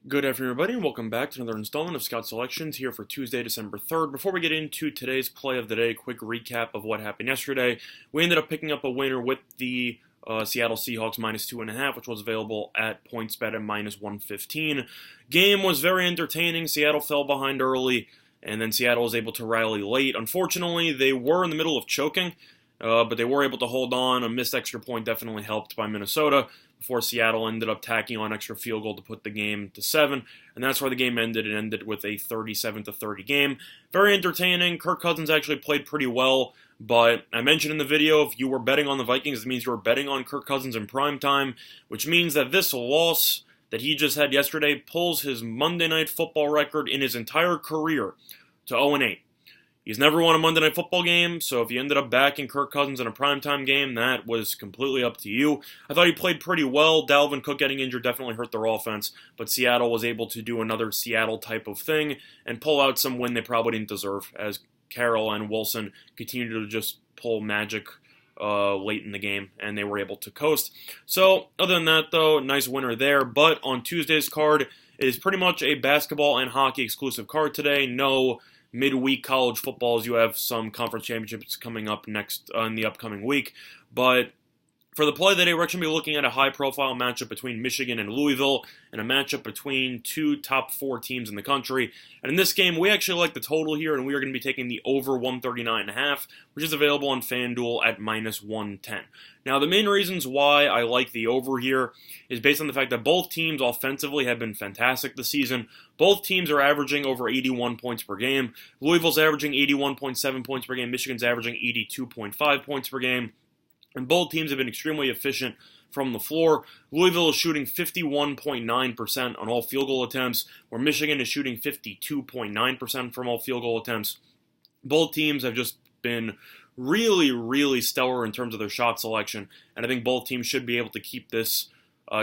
Good afternoon, everybody, and welcome back to another installment of Scout Selections here for Tuesday, December 3rd. Before we get into today's play of the day, quick recap of what happened yesterday. We ended up picking up a winner with the Seattle Seahawks -2.5, which was available at PointsBet at -115. Game was very entertaining. Seattle fell behind early, and then Seattle was able to rally late. Unfortunately, they were in the middle of choking, but they were able to hold on. A missed extra point definitely helped by Minnesota before Seattle ended up tacking on extra field goal to put the game to 7, and that's where the game ended. It ended with a 37-30 game. Very entertaining. Kirk Cousins actually played pretty well, but I mentioned in the video, if you were betting on the Vikings, it means you were betting on Kirk Cousins in prime time, which means that this loss that he just had yesterday pulls his Monday Night Football record in his entire career to 0-8. He's never won a Monday Night Football game, so if you ended up backing Kirk Cousins in a primetime game, that was completely up to you. I thought he played pretty well. Dalvin Cook getting injured definitely hurt their offense, but Seattle was able to do another Seattle type of thing and pull out some win they probably didn't deserve, as Carroll and Wilson continued to just pull magic late in the game, and they were able to coast. So, other than that, though, nice winner there. But on Tuesday's card, it is pretty much a basketball and hockey exclusive card today. No midweek college footballs. You have some conference championships coming up next in the upcoming week. But for the play today, we're actually going to be looking at a high-profile matchup between Michigan and Louisville, and a matchup between two top 4 teams in the country. And in this game, we actually like the total here, and we are going to be taking the over 139.5, which is available on FanDuel at -110. Now, the main reasons why I like the over here is based on the fact that both teams offensively have been fantastic this season. Both teams are averaging over 81 points per game. Louisville's averaging 81.7 points per game. Michigan's averaging 82.5 points per game. And both teams have been extremely efficient from the floor. Louisville is shooting 51.9% on all field goal attempts, where Michigan is shooting 52.9% from all field goal attempts. Both teams have just been really, really stellar in terms of their shot selection, and I think both teams should be able to keep this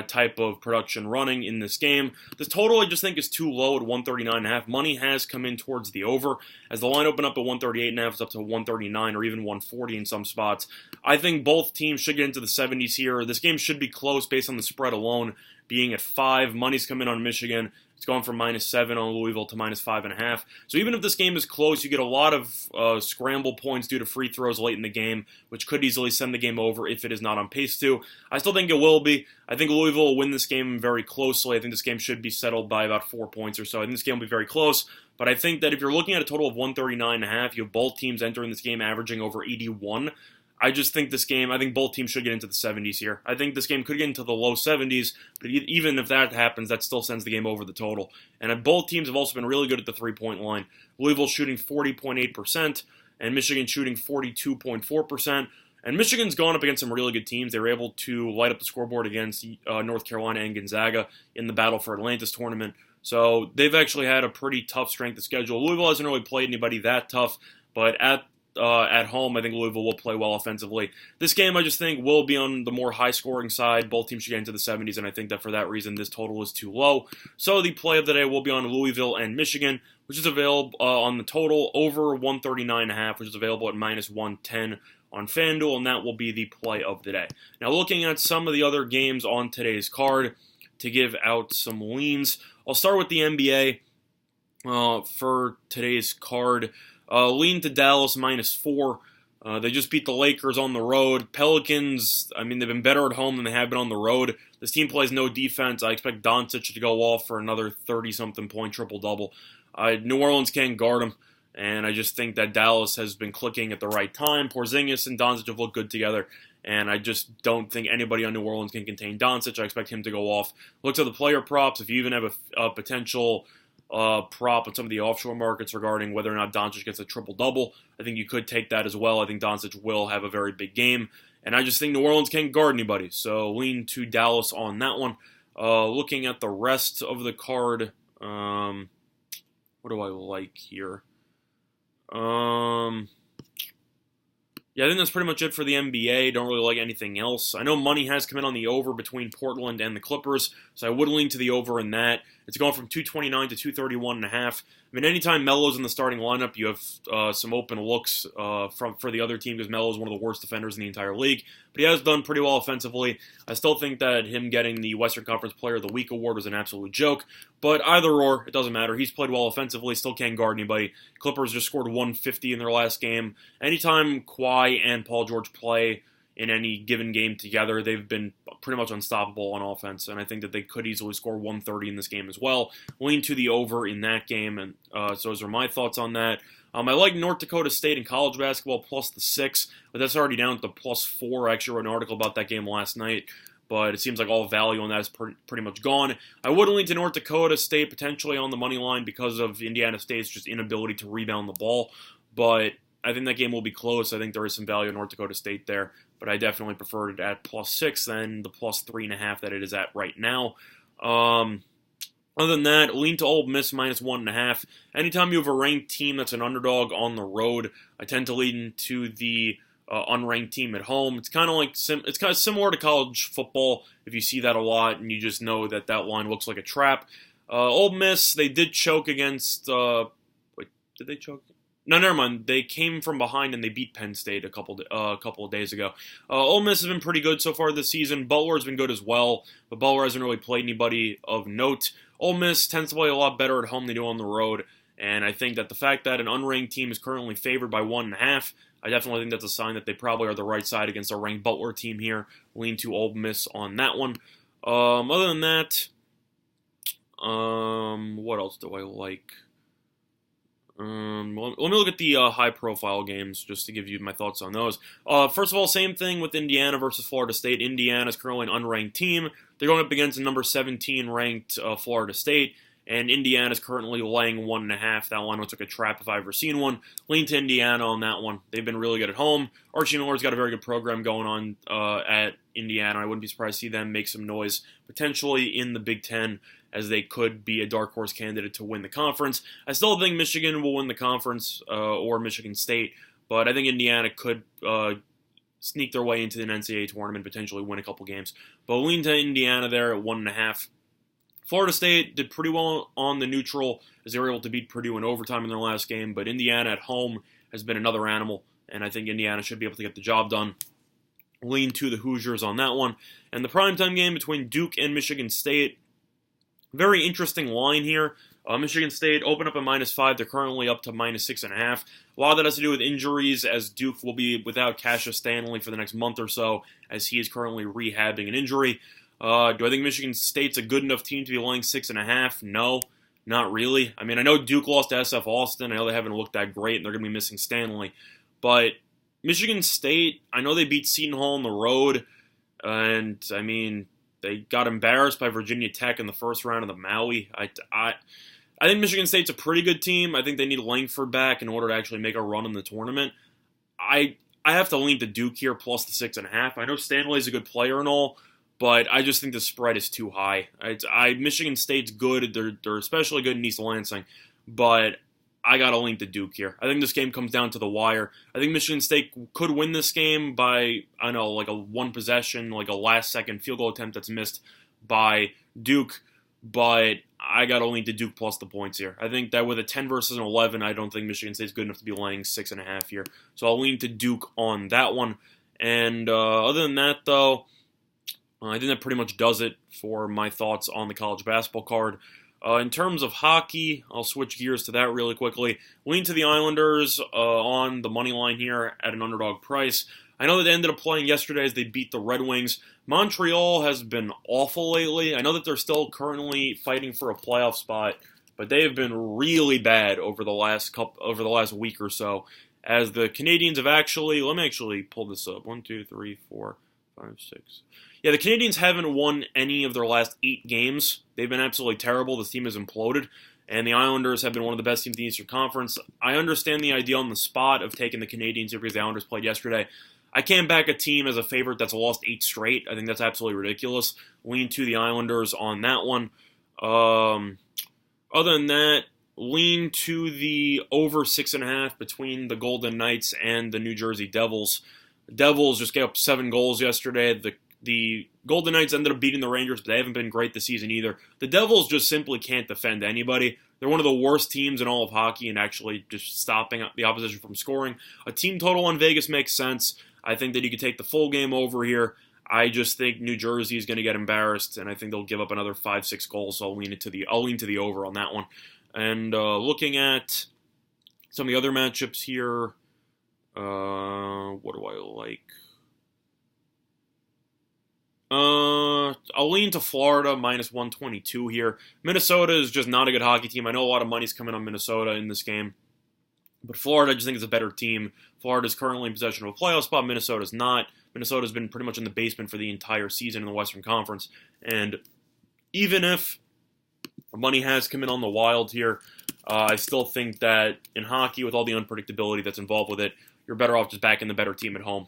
type of production running in this game. This total, I just think, is too low at 139.5. Money has come in towards the over, as the line opened up at 138.5, it's up to 139 or even 140 in some spots. I think both teams should get into the 70s here. This game should be close based on the spread alone being at 5. Money's come in on Michigan. It's gone from -7 on Louisville to -5.5. So even if this game is close, you get a lot of scramble points due to free throws late in the game, which could easily send the game over if it is not on pace to. I still think it will be. I think Louisville will win this game very closely. I think this game should be settled by about 4 points or so. I think this game will be very close. But I think that if you're looking at a total of 139.5, you have both teams entering this game averaging over 81. I just think this game, I think both teams should get into the 70s here. I think this game could get into the low 70s, but even if that happens, that still sends the game over the total. And both teams have also been really good at the three-point line. Louisville shooting 40.8%, and Michigan shooting 42.4%. And Michigan's gone up against some really good teams. They were able to light up the scoreboard against North Carolina and Gonzaga in the Battle for Atlantis tournament. So they've actually had a pretty tough strength of schedule. Louisville hasn't really played anybody that tough, but at home, I think Louisville will play well offensively. This game, I just think, will be on the more high-scoring side. Both teams should get into the 70s, and I think that for that reason, this total is too low. So the play of the day will be on Louisville and Michigan, which is available on the total over 139.5, which is available at -110 on FanDuel, and that will be the play of the day. Now, looking at some of the other games on today's card to give out some leans, I'll start with the NBA for today's card. Lean to Dallas -4. They just beat the Lakers on the road. Pelicans, I mean, they've been better at home than they have been on the road. This team plays no defense. I expect Doncic to go off for another 30-something point triple-double. New Orleans can't guard him, and I just think that Dallas has been clicking at the right time. Porzingis and Doncic have looked good together, and I just don't think anybody on New Orleans can contain Doncic. I expect him to go off. Look to the player props. If you even have a potential prop on some of the offshore markets regarding whether or not Doncic gets a triple-double, I think you could take that as well. I think Doncic will have a very big game, and I just think New Orleans can't guard anybody, so lean to Dallas on that one. Looking at the rest of the card, what do I like here? Yeah, I think that's pretty much it for the NBA. Don't really like anything else. I know money has come in on the over between Portland and the Clippers, so I would lean to the over in that. It's going from 229 to 231.5. I mean, anytime Melo's in the starting lineup, you have some open looks for the other team because Melo is one of the worst defenders in the entire league. But he has done pretty well offensively. I still think that him getting the Western Conference Player of the Week award was an absolute joke. But either or, it doesn't matter. He's played well offensively, still can't guard anybody. Clippers just scored 150 in their last game. Anytime Kawhi and Paul George play in any given game together, they've been pretty much unstoppable on offense, and I think that they could easily score 130 in this game as well. Lean to the over in that game, and so those are my thoughts on that. I like North Dakota State in college basketball plus the 6, but that's already down to plus 4. I actually wrote an article about that game last night, but it seems like all value on that is pretty much gone. I would lean to North Dakota State potentially on the money line because of Indiana State's just inability to rebound the ball, but I think that game will be close. I think there is some value in North Dakota State there, but I definitely prefer it at plus 6 than the plus 3.5 that it is at right now. Other than that, lean to Ole Miss minus 1.5. Anytime you have a ranked team that's an underdog on the road, I tend to lean to the unranked team at home. It's kind of like it's kind of similar to college football. If you see that a lot, and you just know that that line looks like a trap. Ole Miss, they did choke against. Wait, did they choke? No, never mind. They came from behind and they beat Penn State a couple of days ago. Ole Miss has been pretty good so far this season. Butler's been good as well, but Butler hasn't really played anybody of note. Ole Miss tends to play a lot better at home than they do on the road, and I think that the fact that an unranked team is currently favored by 1.5, I definitely think that's a sign that they probably are the right side against a ranked Butler team here. Lean to Ole Miss on that one. Other than that, what else do I like? Let me look at the high-profile games just to give you my thoughts on those. First of all, same thing with Indiana versus Florida State. Indiana is currently an unranked team. They're going up against a number 17 ranked Florida State, and Indiana is currently laying 1.5. That line looks like a trap if I've ever seen one. Lean to Indiana on that one. They've been really good at home. Archie Miller's got a very good program going on at Indiana. I wouldn't be surprised to see them make some noise, potentially in the Big Ten, as they could be a dark horse candidate to win the conference. I still think Michigan will win the conference, or Michigan State, but I think Indiana could sneak their way into the NCAA tournament, potentially win a couple games. But lean to Indiana there at 1.5. Florida State did pretty well on the neutral, as they were able to beat Purdue in overtime in their last game, but Indiana at home has been another animal, and I think Indiana should be able to get the job done. Lean to the Hoosiers on that one. And the primetime game between Duke and Michigan State, very interesting line here. Michigan State opened up at -5. They're currently up to -6.5. A lot of that has to do with injuries, as Duke will be without Cassius Stanley for the next month or so, as he is currently rehabbing an injury. Do I think Michigan State's a good enough team to be laying 6.5? No, not really. I mean, I know Duke lost to SF Austin. I know they haven't looked that great, and they're going to be missing Stanley. But Michigan State, I know they beat Seton Hall on the road, and, I mean, they got embarrassed by Virginia Tech in the first round of the Maui. I think Michigan State's a pretty good team. I think they need Langford back in order to actually make a run in the tournament. I have to lean to Duke here plus the 6.5. I know Stanley's a good player and all, but I just think the spread is too high. Michigan State's good. They're especially good in East Lansing, but I got to lean to Duke here. I think this game comes down to the wire. I think Michigan State could win this game by, I don't know, like a one possession, like a last-second field goal attempt that's missed by Duke, but I got to lean to Duke plus the points here. I think that with a 10 versus an 11, I don't think Michigan State's good enough to be laying 6.5 here. So I'll lean to Duke on that one. And other than that, though, I think that pretty much does it for my thoughts on the college basketball card. In terms of hockey, I'll switch gears to that really quickly. Lean to the Islanders on the money line here at an underdog price. I know that they ended up playing yesterday as they beat the Red Wings. Montreal has been awful lately. I know that they're still currently fighting for a playoff spot, but they have been really bad over the last week or so. As the Canadiens have let me actually pull this up. 1, 2, 3, 4, 5, 6. Yeah, the Canadiens haven't won any of their last 8 games. They've been absolutely terrible. This team has imploded. And the Islanders have been one of the best teams in the Eastern Conference. I understand the idea on the spot of taking the Canadiens here because the Islanders played yesterday. I can't back a team as a favorite that's lost 8 straight. I think that's absolutely ridiculous. Lean to the Islanders on that one. Other than that, lean to the over 6.5 between the Golden Knights and the New Jersey Devils. The Devils just gave up 7 goals yesterday. The Golden Knights ended up beating the Rangers, but they haven't been great this season either. The Devils just simply can't defend anybody. They're one of the worst teams in all of hockey and actually just stopping the opposition from scoring. A team total on Vegas makes sense. I think that you could take the full game over here. I just think New Jersey is going to get embarrassed, and I think they'll give up another 5-6 goals, so I'll lean to the over on that one. And looking at some of the other matchups here, what do I like? I'll lean to Florida minus 122 here. Minnesota is just not a good hockey team. I know a lot of money's coming on Minnesota in this game, but Florida I just think is a better team. Florida is currently in possession of a playoff spot. Minnesota's not. Minnesota's been pretty much in the basement for the entire season in the Western Conference, and even if money has come in on the Wild here, I still think that in hockey, with all the unpredictability that's involved with it, you're better off just backing the better team at home.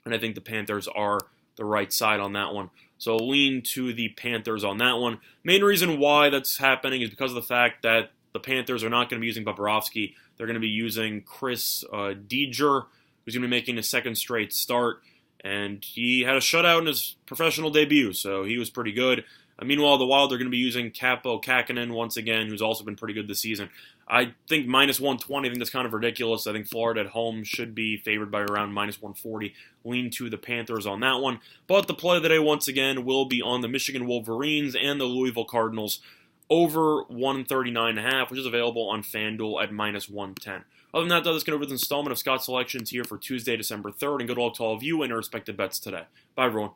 And I think the Panthers are the right side on that one. So lean to the Panthers on that one. Main reason why that's happening is because of the fact that the Panthers are not going to be using Bobrovsky. They're going to be using Chris Deger, who's going to be making a second straight start. And he had a shutout in his professional debut, so he was pretty good. Meanwhile, the Wild are going to be using Kaapo Kähkönen once again, who's also been pretty good this season. I think minus 120, I think that's kind of ridiculous. I think Florida at home should be favored by around minus 140. Lean to the Panthers on that one. But the play of the day, once again, will be on the Michigan Wolverines and the Louisville Cardinals over 139.5, which is available on FanDuel at minus 110. Other than that, that's going to be this installment of Scott Selections here for Tuesday, December 3rd. And good luck to all of you and your respective bets today. Bye, everyone.